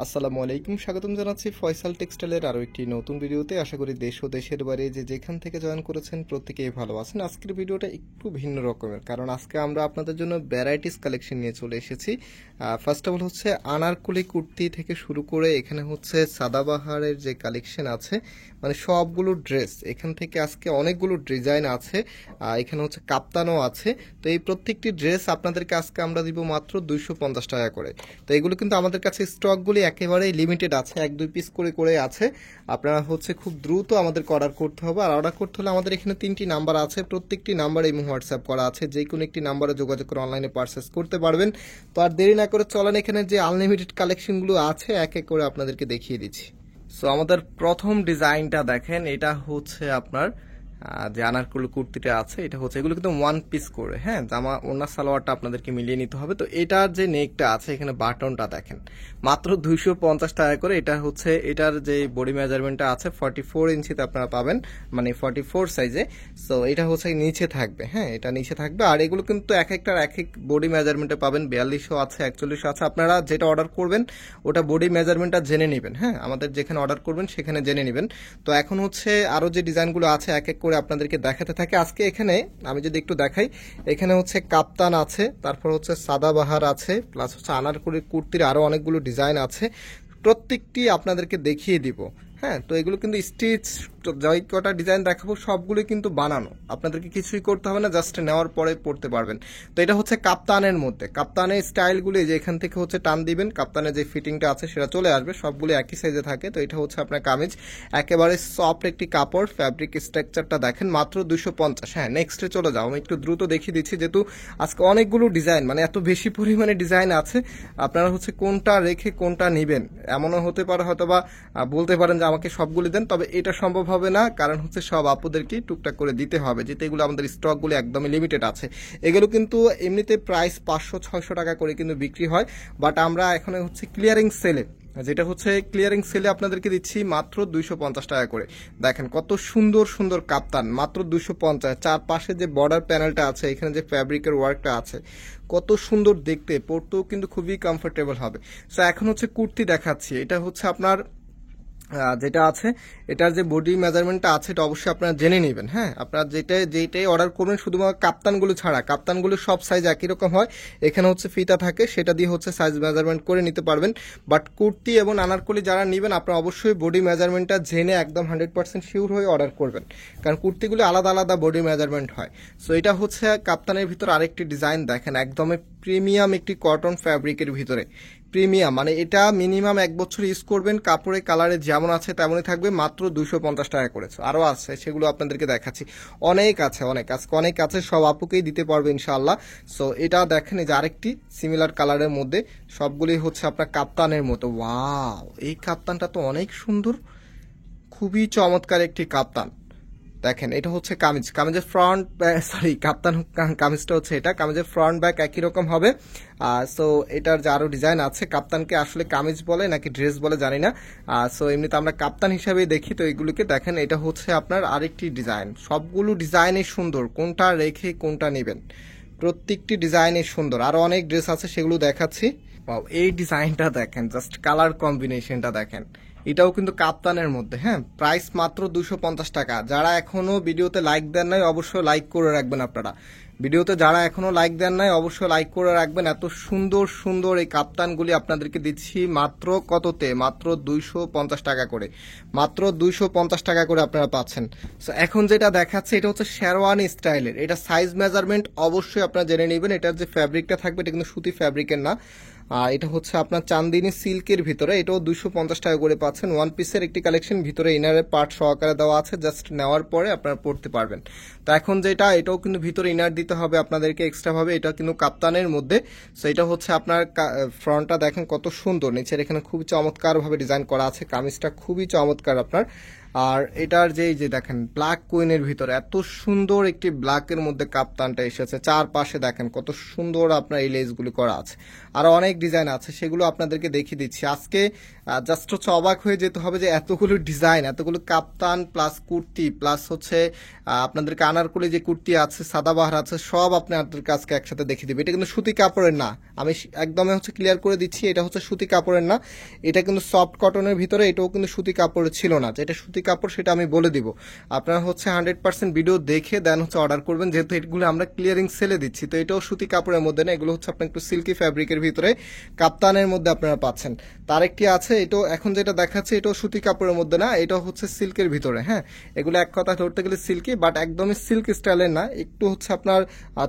আসসালামু আলাইকুম, স্বাগতম জানাচ্ছি ফয়সাল টেক্সটাইলের আরও একটি নতুন ভিডিওতে। আশা করি দেশ ও দেশের বাইরে যে যেখান থেকে জয়েন করেছেন প্রত্যেকেই ভালো আছেন। আজকের ভিডিওটা একটু ভিন্ন রকমের, কারণ আজকে আমরা আপনাদের জন্য ভ্যারাইটিস কালেকশন নিয়ে চলে এসেছি। ফার্স্ট অফ অল হচ্ছে আনারকলি কুর্তি থেকে শুরু করে এখানে হচ্ছে সাদাবাহারের যে কালেকশন আছে, মানে সবগুলো ড্রেস এখান থেকে আজকে অনেকগুলো ডিজাইন আছে। এখানে হচ্ছে কাপ্তানও আছে। তো এই প্রত্যেকটি ড্রেস আপনাদেরকে আজকে আমরা দিব মাত্র 250 টাকা করে। তো এগুলো কিন্তু আমাদের কাছে স্টকগুলি একেবারেই লিমিটেড আছে, 1-2 পিস করে করে আছে। আপনারা হচ্ছে খুব দ্রুত আমাদেরকে অর্ডার করতে হবে। আর অর্ডার করতে হলে আমাদের এখানে 3টি নাম্বার আছে, প্রত্যেকটি নাম্বারে এই হোয়াটসঅ্যাপ করা আছে, যে কোনো একটি নাম্বারে যোগাযোগ করে অনলাইনে পারচেস করতে পারবেন। তো আর দেরি না করে চলেন, এখানে যে আনলিমিটেড কালেকশনগুলো আছে এক এক করে আপনাদেরকে দেখিয়ে দিচ্ছি। সো আমাদের প্রথম ডিজাইনটা দেখেন, এটা হচ্ছে আপনার যে আনারকলি কুর্তিটা আছে, এটা হচ্ছে এগুলো কিন্তু ওয়ান পিস করে, হ্যাঁ, জামা ওড়না সালোয়ারটা আপনাদেরকে মিলিয়ে নিতে হবে। তো এটার যে নেকটা আছে, এখানে বাটনটা দেখেন মাত্র 250 টাকা করে। এটা হচ্ছে এটার যে বডি মেজারমেন্টটা আছে 44 ইঞ্চিতে আপনারা পাবেন, মানে 44 সাইজে। সো এটা হচ্ছে নিচে থাকবে, হ্যাঁ, এটা নিচে থাকবে। আর এগুলো কিন্তু এক একটার এক এক বডি মেজারমেন্টে পাবেন, 4200 আছে, 4100 আছে। আপনারা যেটা অর্ডার করবেন ওটা বডি মেজারমেন্টটা জেনে নেবেন, হ্যাঁ, আমাদের যেখানে অর্ডার করবেন সেখানে জেনে নেবেন। তো এখন হচ্ছে আরো যে ডিজাইনগুলো আছে এক এক করে আপনাদেরকে দেখাতে থাকে। আজকে এখানে আমি যদি একটু দেখাই, এখানে হচ্ছে কাপ্তান আছে, তারপর হচ্ছে সাদাবাহার আছে, প্লাস হচ্ছে আনারকলি কুর্তির আরো অনেকগুলো ডিজাইন আছে, প্রত্যেকটি আপনাদেরকে দেখিয়ে দিব। হ্যাঁ, তো এগুলো কিন্তু স্টিচ, যাই কটা ডিজাইন দেখাবো সবগুলো কিন্তু বানানো, আপনাদেরকে কিছুই করতে হবে না, জাস্ট নেওয়ার পরে পড়তে পারবেন। তো এটা হচ্ছে কাপ্তানের মধ্যে, কাপ্তানের স্টাইলগুলি যে এখান থেকে হচ্ছে টান দিবেন, কাপ্তানের যে ফিটিংটা আছে সেটা চলে আসবে, সবগুলো একই সাইজে থাকে। তো এটা হচ্ছে আপনার কামিজ, একেবারে সফট একটি কাপড়, ফ্যাব্রিক স্ট্রাকচারটা দেখেন মাত্র 250। হ্যাঁ, নেক্সটে চলে যাও, আমি একটু দ্রুত দেখিয়ে দিচ্ছি, যেহেতু আজকে অনেকগুলো ডিজাইন, মানে এত বেশি পরিমাণে ডিজাইন আছে, আপনারা হচ্ছে কোনটা রেখে কোনটা নেবেন এমনও হতে পারে, হয়তো বা বলতে পারেন যে আমাকে সবগুলি দেন, তবে এটা সম্ভব হবে না, কারণ হচ্ছে সব আপুদেরকে টুকটাক করে দিতে হবে, যেহেতু এগুলো আমাদের স্টকগুলো একদমই লিমিটেড আছে। এগুলো কিন্তু এমনিতে প্রাইস 500-600 টাকা করে কিন্তু বিক্রি হয়, বাট আমরা এখন হচ্ছে ক্লিয়ারিং সেলে, যেটা হচ্ছে ক্লিয়ারিং সেলে আপনাদেরকে দিচ্ছি মাত্র 250 টাকা করে। দেখেন কত সুন্দর সুন্দর কাপ্তান, মাত্র 250। চারপাশে যে বর্ডার প্যানেলটা আছে, এখানে যে ফ্যাব্রিকের ওয়ার্কটা আছে, কত সুন্দর দেখতে, পরতেও কিন্তু খুবই কমফোর্টেবল হবে। সো এখন হচ্ছে কুর্তি দেখাচ্ছি, এটা হচ্ছে আপনার যেটা আছে, এটার যে বডি মেজারমেন্টটা আছে এটা অবশ্যই আপনারা জেনে নেবেন। হ্যাঁ, আপনারা যেটাই অর্ডার করবেন, শুধুমাত্র কাপ্তানগুলো ছাড়া, কাপ্তানগুলো সব সাইজ একই রকম হয়, এখানে হচ্ছে ফিতা থাকে, সেটা দিয়ে হচ্ছে সাইজ মেজারমেন্ট করে নিতে পারবেন। বাট কুর্তি এবং আনারকলি যারা নেবেন, আপনারা অবশ্যই বডি মেজারমেন্টটা জেনে একদম 100% শিওর হয়ে অর্ডার করবেন, কারণ কুর্তিগুলো আলাদা আলাদা বডি মেজারমেন্ট হয়। সো এটা হচ্ছে কাপ্তানের ভিতর আরেকটি ডিজাইন দেখেন, একদমই প্রিমিয়াম একটি কটন ফ্যাব্রিকের ভিতরে, প্রিমিয়াম মানে এটা মিনিমাম 1 বছর ইউজ করবেন, কাপড়ের কালারে যেমন আছে তেমনই থাকবে, মাত্র 250 টাকা করেছে। আরও আছে, সেগুলো আপনাদেরকে দেখাচ্ছি, অনেক আছে, অনেক আছে, সব আপুকেই দিতে পারবে ইনশাআল্লাহ। সো এটা দেখেন, এই যে আরেকটি সিমিলার কালারের মধ্যে, সবগুলি হচ্ছে আপনার কাপ্তানের মতো। ওয়াও, এই কাপ্তানটা তো অনেক সুন্দর, খুবই চমৎকার একটি কাপ্তান। দেখেন এটা হচ্ছে কামিজ, কামিজের ফ্রন্ট, সরি কাপ্তান কামিজটা হচ্ছে এটা, কামিজের ফ্রন্ট ব্যাক একই রকম হবে। সো এটার যে আরো ডিজাইন আছে, কাপ্তানকে আসলে কামিজ বলে নাকি ড্রেস বলে জানি না, সো এমনিতে আমরা কাপ্তান হিসাবেই দেখি। তো এগুলোকে দেখেন, এটা হচ্ছে আপনার আরেকটি ডিজাইন, সবগুলো ডিজাইনই সুন্দর, কোনটা রেখে কোনটা নেবেন, প্রত্যেকটি ডিজাইনই সুন্দর। আরো অনেক ড্রেস আছে, সেগুলো দেখাচ্ছি। এই ডিজাইনটা দেখেন, জাস্ট কালার কম্বিনেশনটা দেখেন, এটাও কিন্তু কাপ্তানের মধ্যে। হ্যাঁ, প্রাইস মাত্র 250 টাকা। যারা এখনো ভিডিওতে লাইক দেন নাই অবশ্যই লাইক করে রাখবেন। আপনারা ভিডিওতে যারা এখনো লাইক দেন নাই অবশ্যই লাইক করে রাখবেন। এত সুন্দর সুন্দর এই কাপ্তানগুলি আপনাদেরকে দিচ্ছি মাত্র কততে, মাত্র 250 টাকা করে, মাত্র 250 টাকা করে আপনারা পাচ্ছেন। সো এখন যেটা দেখাচ্ছে, এটা হচ্ছে শেরওয়ানি স্টাইলের, এটা সাইজ মেজারমেন্ট অবশ্যই আপনারা জেনে নেবেন। এটার যে ফ্যাব্রিকটা থাকবে এটা কিন্তু সুতি ফ্যাব্রিকের না, এটা হচ্ছে আপনার চান্দিনী সিল্কের ভিতরে, এটাও 250 টাকা করে পাচ্ছেন। ওয়ান পিসের একটি কালেকশন, ভিতরে ইনারের পার্ট সহকারে দেওয়া আছে, জাস্ট নেওয়ার পরে আপনারা পড়তে পারবেন। তো এখন যেটা, এটাও কিন্তু ভিতরে ইনার দিতে হবে আপনাদেরকে এক্সট্রা ভাবে, এটা কিন্তু কাপ্তানের মধ্যে। সো এটা হচ্ছে আপনার ফ্রন্টটা দেখেন কত সুন্দর, নিচের এখানে খুব চমৎকার ভাবে ডিজাইন করা আছে, কামিজটা খুবই চমৎকার আপনার। আর এটার যে দেখেন ব্ল্যাক কুইনের ভিতরে এত সুন্দর একটি ব্ল্যাকের মধ্যে কাপ্তানটা এসেছে, চারপাশে দেখেন কত সুন্দর আপনার এই লেসগুলি করা আছে। আর অনেক ডিজাইন আছে, সেগুলো আপনাদেরকে দেখিয়ে দিচ্ছি আজকে। জাস্ট হচ্ছে অবাক হয়ে যেতে হবে যে এতগুলো ডিজাইন, এতগুলো কাপ্তান প্লাস কুর্তি প্লাস হচ্ছে আপনাদেরকে আনারকলি যে কুর্তি আছে, সাদাবাহার আছে, সব আপনাদেরকে আজকে একসাথে দেখিয়ে দিবে। এটা কিন্তু সুতি কাপড়ের না, আমি একদমই হচ্ছে ক্লিয়ার করে দিচ্ছি, এটা হচ্ছে সুতি কাপড়ের না, এটা কিন্তু সফট কটনের ভিতরে। এটাও কিন্তু সুতি কাপড়ের ছিল না, যেটা সুতি কাপড় সেটা আমি বলে দিব। আপনারা হচ্ছে 100% ভিডিও দেখে দেন হচ্ছে অর্ডার করবেন, যেহেতু এগুলো আমরা ক্লিয়ারিং সেলে দিচ্ছি। তো এটাও সুতি কাপড়ের মধ্যে না, এগুলো হচ্ছে আপনার একটু সিল্কি ফ্যাব্রিকের ভিতরে কাপ্তানের মধ্যে আপনারা পাচ্ছেন। তার একটি আছে, এটাও এখন যেটা দেখাচ্ছে এটাও সুতি কাপড়ের মধ্যে না, এটাও হচ্ছে সিল্কের ভিতরে। হ্যাঁ, এগুলো এক কথা ধরতে গেলে সিল্কি, বাট একদমই সিল্ক স্টাইলের না, একটু হচ্ছে আপনার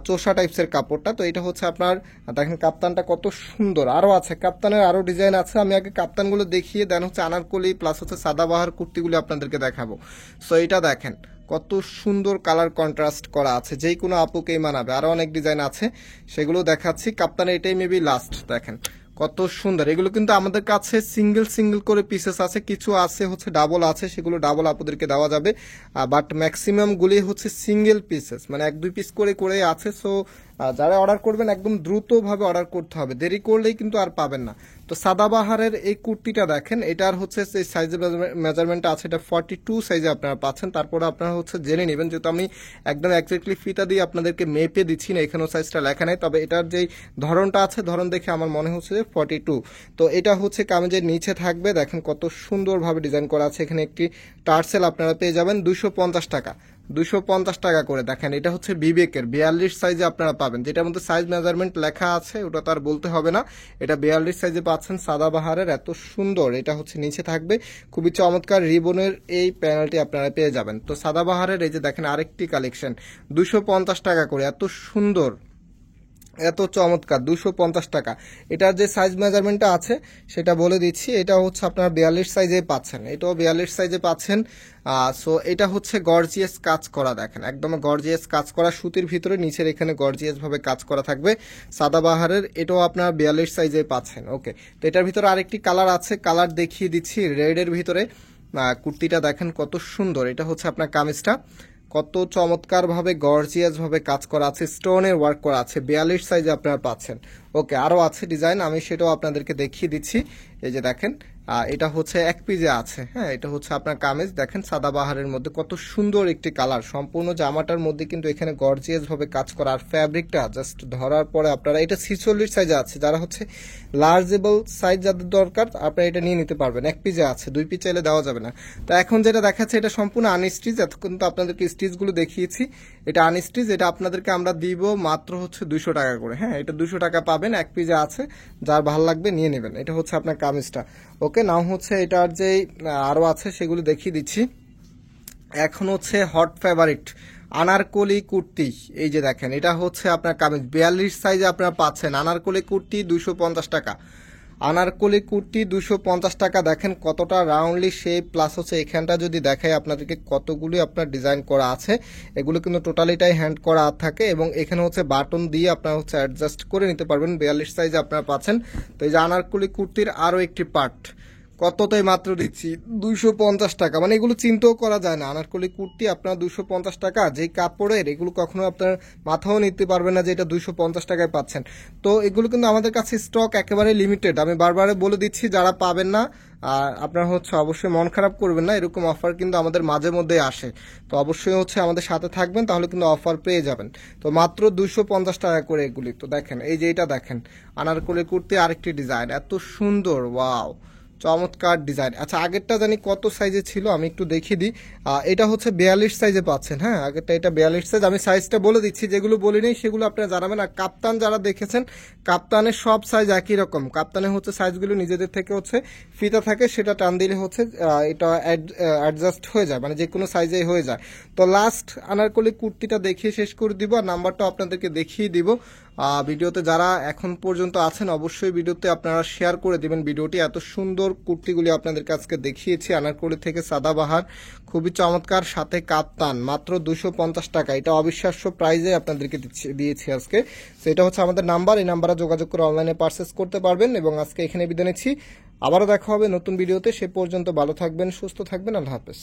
চোষা টাইপসের কাপড়টা। তো এটা হচ্ছে আপনার দেখেন কাপ্তানটা কত সুন্দর। আরো আছে কাপ্তানের, আরো ডিজাইন আছে। আমি আগে কাপ্তানগুলো দেখিয়ে দেন হচ্ছে আনারকলি প্লাস হচ্ছে সাদাবাহার কুর্তিগুলি আপনাদেরকে দেখাবো। সো এটা দেখেন কত সুন্দর কালার কন্ট্রাস্ট করা আছে, যেই কোনো আপুকেই মানাবে। আরো অনেক ডিজাইন আছে, সেগুলো দেখাচ্ছি। কাপ্তানের এটাই মেবি লাস্ট। দেখেন কত সুন্দর, এগুলো কিন্তু আমাদের কাছে সিঙ্গেল সিঙ্গেল করে পিসেস আছে, কিছু আছে হচ্ছে ডাবল আছে, সেগুলো ডাবল আপুদেরকে দেওয়া যাবে। বাট ম্যাক্সিমাম গুলি হচ্ছে সিঙ্গেল পিসেস, মানে 1-2 পিস করে করে আছে। সো যারা অর্ডার করবেন একদম দ্রুতভাবে অর্ডার করতে হবে, দেরি করলেই কিন্তু আর পাবেন না। তো সাদাবাহারের এই কুর্তিটা দেখেন, এটার হচ্ছে যে সাইজের মেজারমেন্টটা আছে, এটা 42 সাইজে আপনারা পাচ্ছেন। তারপরে আপনারা হচ্ছে জেনে নেবেন, যেহেতু আমি একদম এক্স্যাক্টলি ফিতা দিয়ে আপনাদেরকে মেপে দিচ্ছি না, এখানেও সাইজটা লেখা নেই। তবে এটার যেই ধরনটা আছে, ধরন দেখে আমার মনে হচ্ছে যে 42। তো এটা হচ্ছে কামিজের নিচে থাকবে, দেখেন কত সুন্দরভাবে ডিজাইন করা আছে। এখানে একটি টার্সেল আপনারা পেয়ে যাবেন 250 টাকা, 250 টাকা করে। দেখেন এটা হচ্ছে বিবেকের 42 সাইজে আপনারা পাবেন, যেটার মধ্যে সাইজ মেজারমেন্ট লেখা আছে, ওটা তো আর বলতে হবে না। এটা 42 সাইজে পাচ্ছেন সাদাবাহারের, এত সুন্দর। এটা হচ্ছে নিচে থাকবে খুবই চমৎকার রিবনের এই প্যানেলটি আপনারা পেয়ে যাবেন। তো সাদাবাহারের এই যে দেখেন আরেকটি কালেকশন 250 টাকা করে, এত সুন্দর এত চমৎকার, 250 টাকা। এটার যে সাইজ মেজারমেন্টটা আছে সেটা বলে দিচ্ছি, এটা হচ্ছে আপনার 42 সাইজে পাচ্ছেন, এটাও 42 সাইজে পাচ্ছেন। সো এটা হচ্ছে গর্জিয়াস কাজ করা, দেখেন একদম গর্জিয়াস কাজ করা সুতির ভিতরে, নিচের এখানে গর্জিয়াস ভাবে কাজ করা থাকবে সাদাবাহারের। এটাও আপনার 42 সাইজে পাচ্ছেন। ওকে, তো এটার ভিতরে আরেকটি কালার আছে, কালার দেখিয়ে দিচ্ছি। রেডের ভিতরে কুর্তিটা দেখেন কত সুন্দর, এটা হচ্ছে আপনার কামিজটা কত চমৎকার ভাবে গর্জিয়াস ভাবে কাজ করা আছে, স্টোনের ওয়ার্ক করা আছে, 42 সাইজে আপনারা পাচ্ছেন। ওকে, আরো আছে ডিজাইন, আমি সেটাও আপনাদেরকে দেখিয়ে দিচ্ছি। এই যে দেখেন এটা হচ্ছে এক পিজে আছে। হ্যাঁ, এটা হচ্ছে আপনার কামিজ, দেখেন সাদাবাহারের মধ্যে কত সুন্দর একটি কালার, সম্পূর্ণ জামাটার মধ্যে কিন্তু এখানে গর্জিয়াস ভাবে কাজ করা। আর ফ্যাব্রিকটা জাস্ট ধরার পরে আপনারা, এটা 46 সাইজে আছে, যারা হচ্ছে লার্জেবল সাইজ যাদের দরকার আপনারা এটা নিয়ে নিতে পারবেন। এক পিজে আছে, 2 পিস চাইলে দেওয়া যাবে না। তো এখন যেটা দেখাচ্ছে এটা সম্পূর্ণ আনস্টিচ, এতক্ষণ তো আপনাদেরকে স্টিচগুলো দেখিয়েছি, এটা আনস্টিচ। এটা আপনাদেরকে আমরা দিব মাত্র হচ্ছে 200 টাকা করে। হ্যাঁ, এটা 200 টাকা পাবেন, এক পিজে আছে, যার ভালো লাগবে নিয়ে নেবেন। এটা হচ্ছে আপনার কামিজটা। ওকে, নাও হচ্ছে এটার যে আরো আছে সেগুলো দেখিয়ে দিচ্ছি। এখন হচ্ছে হট ফেভারিট আনারকলি কুর্তি, এই যে দেখেন এটা হচ্ছে আপনার কামিজ 42 সাইজে আপনারা পাচ্ছেন। আনারকলি কুর্তি 250 টাকা, আনারকলি কুর্তি 250 টাকা। দেখেন কতটা রাউন্ডলি শেপ, প্লাস হচ্ছে এখানটা যদি দেখাই আপনাদেরকে কতগুলি আপনার ডিজাইন করা আছে, এগুলো কিন্তু টোটালিটাই হ্যান্ড করা থাকে, এবং এখানে হচ্ছে বাটন দিয়ে আপনারা হচ্ছে অ্যাডজাস্ট করে নিতে পারবেন। 42 সাইজে আপনারা পাচ্ছেন। তো এই যে আনারকলি কুর্তির আরো একটি পার্ট, কতটাই মাত্র দিচ্ছি 250 টাকা, মানে এগুলো চিন্তাও করা যায় না। আনারকলি কুর্তি আপনার 250 টাকা, যে কাপড়ের এগুলো কখনো আপনার মাথাও নিতে পারবেন না যে এটা 250 টাকায় পাচ্ছেন। তো এগুলো কিন্তু আমাদের কাছে স্টক একেবারে লিমিটেড, আমি বারবার বলে দিচ্ছি, যারা পাবেন না আপনারা হচ্ছে অবশ্যই মন খারাপ করবেন না, এরকম অফার কিন্তু আমাদের মাঝে মধ্যে আসে। তো অবশ্যই হচ্ছে আমাদের সাথে থাকবেন, তাহলে কিন্তু অফার পেয়ে যাবেন। তো মাত্র 250 টাকা করে এগুলি। তো দেখেন এই যে এটা দেখেন আনারকলি কুর্তি আরেকটি ডিজাইন, এত সুন্দর, ওয়াও চমৎকার ডিজাইন। আচ্ছা, আগেরটা জানি কত সাইজে ছিল, আমি একটু দেখিয়ে দিই। এটা হচ্ছে 42 সাইজে পাচ্ছেন। হ্যাঁ, আগেরটা এটা 42 সাইজ, আমি সাইজটা বলে দিচ্ছি, যেগুলো বলি নেই সেগুলো আপনারা জানাবেন। আর কাপ্তান যারা দেখেছেন, কাপ্তানের সব সাইজ একই রকম, কাপ্তানের হচ্ছে সাইজগুলো নিজেদের থেকে হচ্ছে ফিতা থাকে, সেটা টান দিলে হচ্ছে এটা অ্যাডজাস্ট হয়ে যায়, মানে যে কোনো সাইজেই হয়ে যায়। তো লাস্ট আনারকলি কুর্তিটা দেখিয়ে শেষ করে দিব, আর নাম্বারটা আপনাদেরকে দেখিয়ে দিব। ভিডিওতে যারা এখন পর্যন্ত আছেন অবশ্যই ভিডিওতে আপনারা শেয়ার করে দিবেন ভিডিওটি। এত সুন্দর কুর্তিগুলি আপনাদের কাছে দেখিয়েছি আনারকলি থেকে সাদাবাহার, খুবই চমৎকার, সাথে কাপ্তান, মাত্র 250 টাকা। এটা অবিশ্বাস্য প্রাইজে আপনাদেরকে দিয়েছি আজকে। সেটা হচ্ছে আমাদের নাম্বার, এই নাম্বারে যোগাযোগ করে অনলাইনে পারচেস করতে পারবেন। এবং আজকে এখানে বিদায় নিচ্ছি, আবারও দেখা হবে নতুন ভিডিওতে। সে পর্যন্ত ভালো থাকবেন, সুস্থ থাকবেন, আল্লাহ হাফেজ।